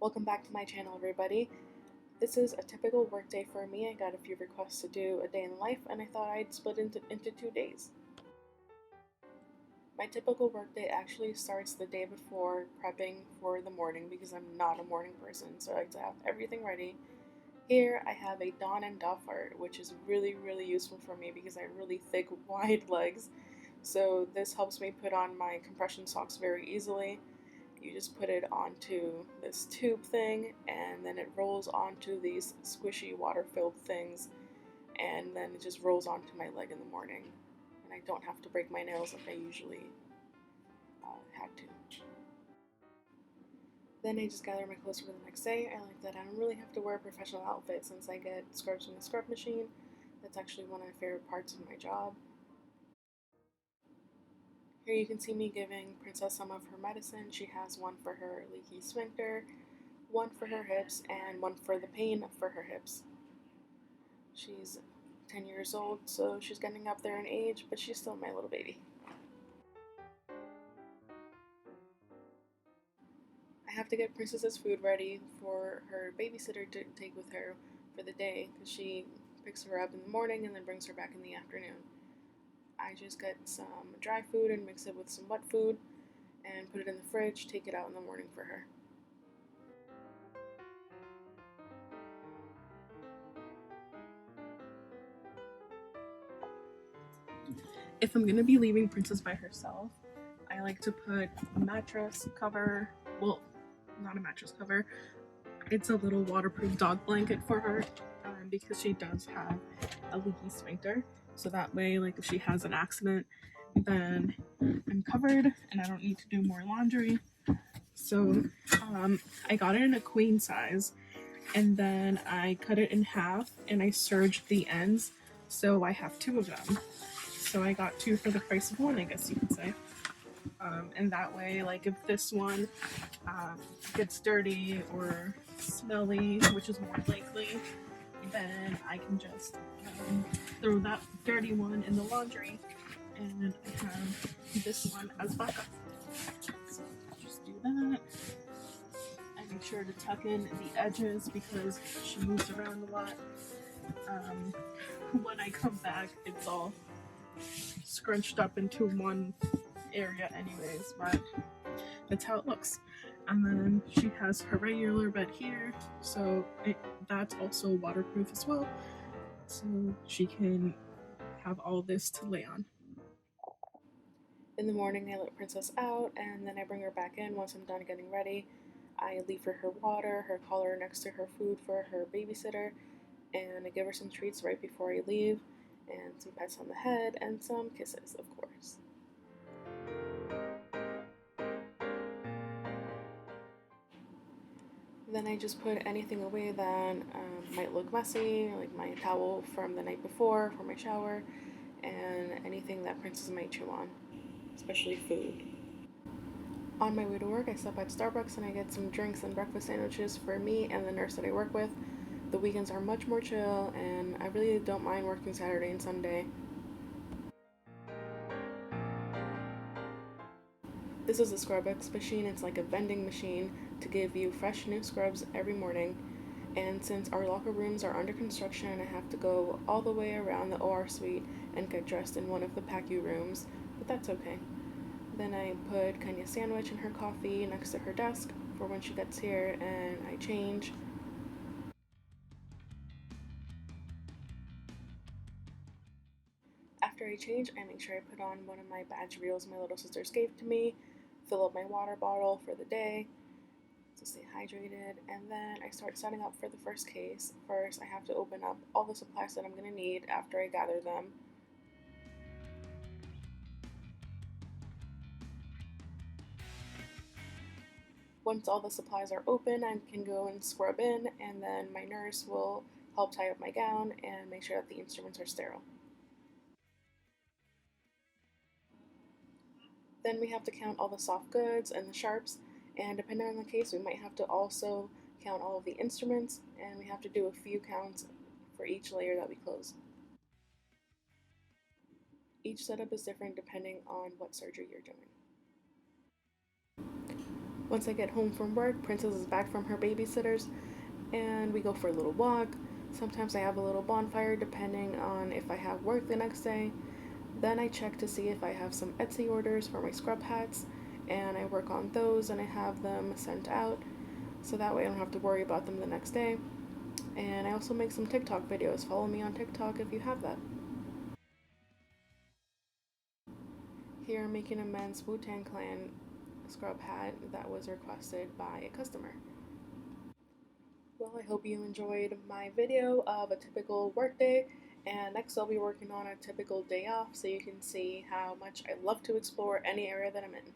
Welcome back to my channel, everybody. This is a typical workday for me. I got a few requests to do a day in life, and I thought I'd split into 2 days. My typical workday actually starts the day before prepping for the morning because I'm not a morning person, so I like to have everything ready. Here I have a Doff N Donner, which is really useful for me because I have really thick, wide legs. So this helps me put on my compression socks very easily. You just put it onto this tube thing, and then it rolls onto these squishy water-filled things, and then it just rolls onto my leg in the morning, and I don't have to break my nails like I usually had to. Then I just gather my clothes for the next day. I like that I don't really have to wear a professional outfit since I get scrubs from the scrub machine. That's actually one of my favorite parts of my job. Here you can see me giving Princess some of her medicine. She has one for her leaky sphincter, one for her hips, and one for the pain for her hips. She's 10 years old, so she's getting up there in age, but she's still my little baby. I have to get Princess's food ready for her babysitter to take with her for the day, because she picks her up in the morning and then brings her back in the afternoon. I just get some dry food and mix it with some wet food and put it in the fridge, take it out in the morning for her. If I'm gonna be leaving Princess by herself, I like to put a mattress cover, well, not a mattress cover, it's a little waterproof dog blanket for her because she does have a leaky sphincter. So that way, like if she has an accident, then I'm covered and I don't need to do more laundry. So I got it in a queen size, and then I cut it in half and I serged the ends, so I have two of them. So I got two for the price of one, I guess you could say. And that way, like if this one gets dirty or smelly, which is more likely, then I can just throw that dirty one in the laundry, and I have this one as backup. So just do that. I make sure to tuck in the edges because she moves around a lot. When I come back, it's all scrunched up into one area anyways, but that's how it looks. And then she has her regular bed here, so that's also waterproof as well, so she can have all this to lay on. In the morning I let Princess out, and then I bring her back in once I'm done getting ready. I leave her water, her collar next to her food for her babysitter, and I give her some treats right before I leave, and some pets on the head, and some kisses, of course. Then I just put anything away that might look messy, like my towel from the night before for my shower, and anything that Princess might chew on, especially food. On my way to work, I stop at Starbucks and I get some drinks and breakfast sandwiches for me and the nurse that I work with. The weekends are much more chill, and I really don't mind working Saturday and Sunday. This is a Scrubbox machine. It's like a vending machine to give you fresh new scrubs every morning. And since our locker rooms are under construction, I have to go all the way around the OR suite and get dressed in one of the PACU rooms, but that's okay. Then I put Kenya's sandwich and her coffee next to her desk for when she gets here, and I change. After I change, I make sure I put on one of my badge reels my little sisters gave to me, fill up my water bottle for the day to stay hydrated, and then I start setting up for the first case. First, I have to open up all the supplies that I'm going to need after I gather them. Once all the supplies are open, I can go and scrub in, and then my nurse will help tie up my gown and make sure that the instruments are sterile. Then we have to count all the soft goods and the sharps, and depending on the case, we might have to also count all of the instruments, and we have to do a few counts for each layer that we close. Each setup is different depending on what surgery you're doing. Once I get home from work, Princess is back from her babysitters and we go for a little walk. Sometimes I have a little bonfire depending on if I have work the next day. Then I check to see if I have some Etsy orders for my scrub hats and I work on those and I have them sent out so that way I don't have to worry about them the next day. And I also make some TikTok videos. Follow me on TikTok if you have that. Here I'm making a men's Wu-Tang Clan scrub hat that was requested by a customer. Well, I hope you enjoyed my video of a typical workday, and next I'll be working on a typical day off so you can see how much I love to explore any area that I'm in.